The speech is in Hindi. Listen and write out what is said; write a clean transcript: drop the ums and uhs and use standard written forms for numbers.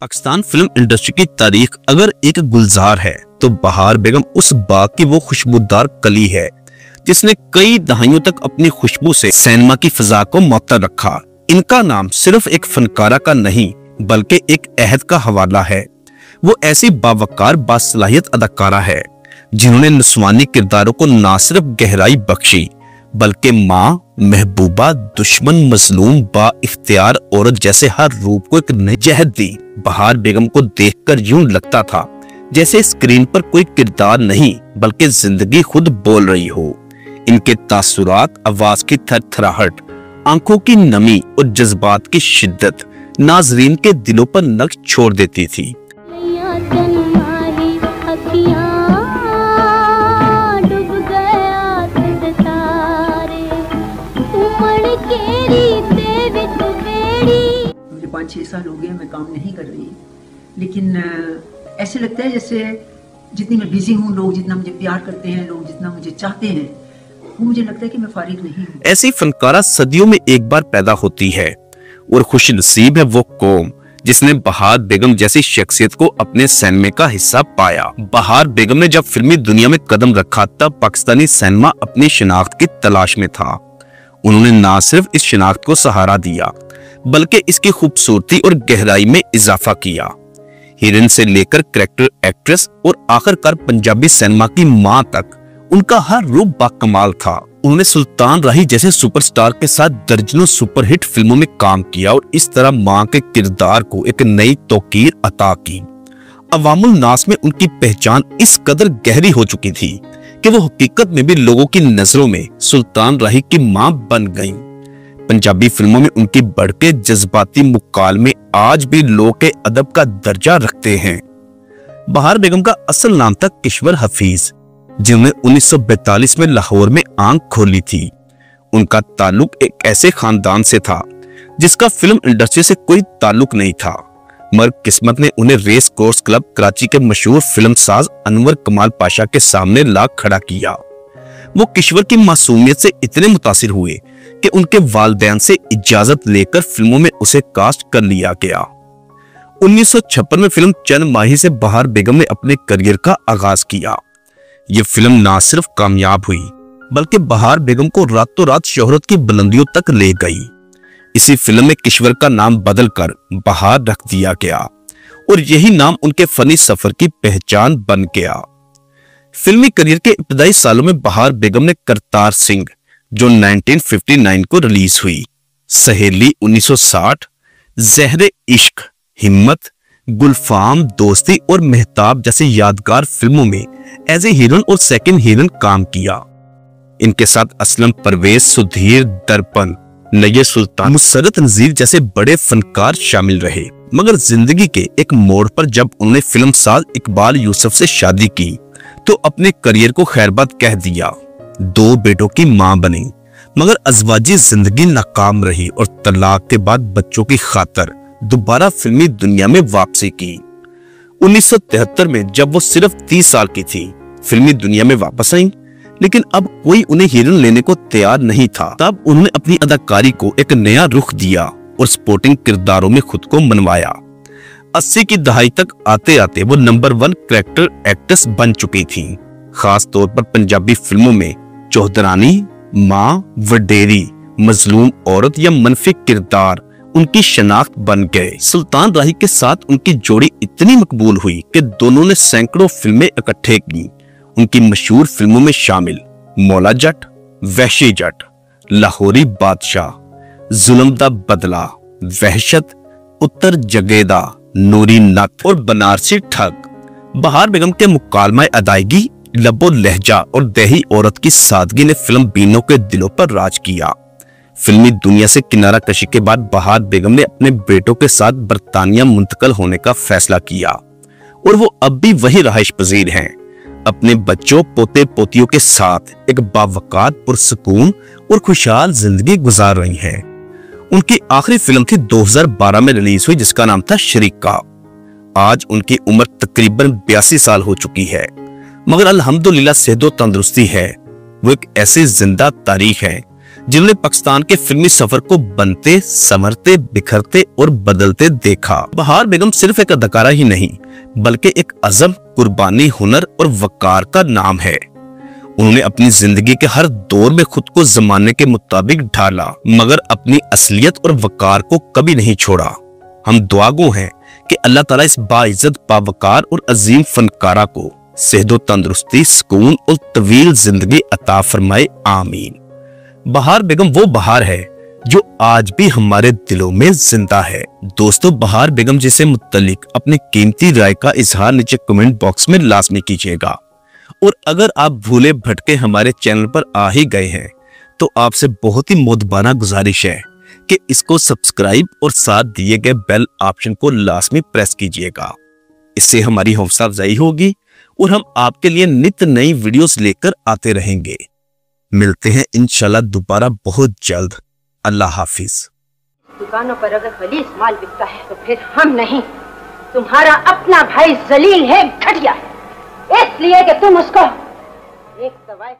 पाकिस्तान फिल्म इंडस्ट्री की तारीख अगर एक गुलजार है तो बहार बेगम उस बाग की वो खुशबूदार कली है जिसने कई दहाइयों तक अपनी खुशबू से सिनेमा की फिजा को मुअत्तर रखा। इनका नाम सिर्फ एक फनकारा का नहीं बल्कि एक अहद का हवाला है। वो ऐसी बावकार बासलाहियत अदाकारा है जिन्होंने निस्वानी किरदारों को न सिर्फ गहराई बख्शी बल्कि माँ, महबूबा, दुश्मन, मजलूम, बा इख्तियार औरत जैसे हर रूप को एक नई जहत दी। बहार बेगम को देखकर यूं लगता था जैसे स्क्रीन पर कोई किरदार नहीं बल्कि जिंदगी खुद बोल रही हो। इनके तासुरात, आवाज की थरथराहट, आंखों की नमी और जज्बात की शिद्दत नाजरीन के दिलों पर नक्श छोड़ देती थी। मुझे 5-6 साल हो गए मैं काम नहीं कर रही, लेकिन ऐसे लगता है जैसे जितनी मैं बिजी हूँ, लोग जितना मुझे प्यार करते हैं, लोग जितना मुझे चाहते हैं, वो मुझे लगता है कि मैं फारिग नहीं हूँ। ऐसी फनकारा सदियों में एक बार पैदा होती है और खुश नसीब है वो कौम जिसने बहार बेगम जैसी शख्सियत को अपने सिनेमा का हिस्सा पाया। बहार बेगम ने जब फिल्मी दुनिया में कदम रखा तब पाकिस्तानी सिनेमा अपनी शिनाख्त की तलाश में था। उन्होंने न सिर्फ इस शिनाख्त को सहारा दिया बल्कि इसकी खूबसूरती और गहराई में इजाफा किया। हीरोइन से लेकर कैरेक्टर एक्ट्रेस और आखिरकार पंजाबी सिनेमा की मां तक उनका हर रूप बाकमाल था। उन्होंने सुल्तान राही जैसे सुपरस्टार के साथ दर्जनों सुपरहिट फिल्मों में काम किया और इस तरह मां के किरदार को एक नई तौकीर अता की। अवामुल नास में उनकी पहचान इस कदर गहरी हो चुकी थी कि वो हकीकत में भी लोगों की नजरों में सुल्तान राही की मां बन गईं। पंजाबी फिल्मों में उनकी बढ़के जज्बाती मुकालमे आज भी लोग के अदब का दर्जा रखते हैं। बहार बेगम का असल नाम था किश्वर हफीज, जिन्होंने 1942 में लाहौर में आंख खोली थी। उनका ताल्लुक एक ऐसे खानदान से था जिसका फिल्म इंडस्ट्री से कोई ताल्लुक नहीं था, मगर किस्मत ने उन्हें रेस कोर्स क्लब कराची के मशहूर फिल्मसाज अनवर कमाल पाशा के सामने ला खड़ा किया। वो किश्वर की मासूमियत से इतने मुतासिर हुए कि उनके वालिदैन से इजाजत लेकर फिल्मों में उसे कास्ट कर लिया गया। 1956 में फिल्म चंद माही से बहार बेगम ने अपने करियर का आगाज किया। ये फिल्म ना सिर्फ कामयाब हुई बल्कि बहार बेगम को रातों रात शोहरत की बुलंदियों तक ले गई। इसी फिल्म में किश्वर का नाम बदलकर बहार रख दिया गया और यही नाम उनके फनी सफर की पहचान बन गया। फिल्मी करियर के इब्तदाई सालों में बहार बेगम ने करतार सिंह जो 1959 को रिलीज हुई, सहेली 1960, ज़हरे इश्क, हिम्मत, गुलफाम, दोस्ती और मेहताब जैसी यादगार फिल्मों में एज ए हीरोइन और सेकंड हीरोइन काम किया। इनके साथ असलम परवेज, सुधीर, दर्पण, नये सुल्तान, मुसरत नजीर जैसे बड़े फनकार शामिल रहे। मगर जिंदगी के एक मोड़ पर जब उन्होंने फिल्मसाज इकबाल यूसुफ से शादी की तो अपने करियर को खैरबाद कह दिया। 2 बेटों की मां बनी मगर अज़वाजी जिंदगी नाकाम रही और तलाक के बाद बच्चों की खातर दोबारा फिल्मी दुनिया में वापसी की। 1973 में जब वो सिर्फ 30 साल की थी फिल्मी दुनिया में वापस आई, लेकिन अब कोई उन्हें हीरोइन लेने को तैयार नहीं था। तब उन्होंने अपनी अदाकारी को एक नया रुख दिया और स्पोर्टिंग किरदारों में खुद को मनवाया। 80 की दहाई तक आते आते वो नंबर 1 कैरेक्टर एक्ट्रेस बन चुकी थी। खास तौर पर पंजाबी फिल्मों में चौधरानी, माँ, वडेरी, मजलूम औरत या मनफी किरदार उनकी शनाख्त बन गए। सुल्तान राही के साथ उनकी जोड़ी इतनी मकबूल हुई कि दोनों ने सैकड़ों फिल्में इकट्ठे की। उनकी मशहूर फिल्मों में शामिल मौला जट, वहशी जट, लाहौरी बादशाह, जुल्म दा बदला, वहशत, उत्तर जगेदा, नूरी नत और बनारसी ठग। बहार बेगम के मुकालमा अदायगी, लबो लहजा और दही औरत की सादगी ने फिल्म बीनों के दिलों पर राज किया। फिल्मी दुनिया से किनारा कशी के बाद बहार बेगम ने अपने बेटों के साथ बरतानिया मुंतकिल होने का फैसला किया और वो अब भी वही रहाइश पजीर हैं। अपने बच्चों, पोते पोतियों के साथ एक बावकात, पुरसकून और खुशहाल जिंदगी गुजार रही हैं। उनकी आखिरी फिल्म थी 2012 में रिलीज हुई जिसका नाम था शरीका। आज उनकी उम्र तकरीबन 82 साल हो चुकी है, मगर अल्हम्दुलिल्लाह सेहत तंदुरुस्ती है। वो एक ऐसी जिंदा तारीख है जिन्होंने पाकिस्तान के फिल्मी सफर को बनते, संवरते, बिखरते और बदलते देखा। बहार बेगम सिर्फ एक अदाकारा ही नहीं बल्कि एक अज़म, कुर्बानी, हुनर और वकार का नाम है। उन्होंने अपनी जिंदगी के हर दौर में खुद को जमाने के मुताबिक ढाला, मगर अपनी असलियत और वकार को कभी नहीं छोड़ा। हम दुआगो हैं कि अल्लाह ताला इस बाइज्जत, बावकार और अजीम फनकारा को सेहतो, तंदुरुस्ती, सुकून और तवील जिंदगी अता फरमाए, आमीन। बहार बेगम वो बहार है जो आज भी हमारे दिलों में जिंदा है। दोस्तों, बहार बेगम जी से मुत्तलिक अपने कीमती राय का इजहार नीचे कमेंट बॉक्स में लाजमी कीजिएगा। और अगर आप भूले भटके हमारे चैनल पर आ ही गए हैं तो आपसे बहुत ही मोदबाना गुजारिश है कि इसको सब्सक्राइब और साथ दिए गए बेल ऑप्शन को लाजमी प्रेस कीजिएगा। इससे हमारी हौसला अफजाई होगी और हम आपके लिए नित नई वीडियोस लेकर आते रहेंगे। मिलते हैं इंशाल्लाह दोबारा बहुत जल्द। अल्लाह हाफिज। दुकानों पर अगर खलीस माल बिकता है तो फिर हम नहीं, तुम्हारा अपना भाई जलील है, घटिया है, इसलिए कि तुम उसको एक सवाल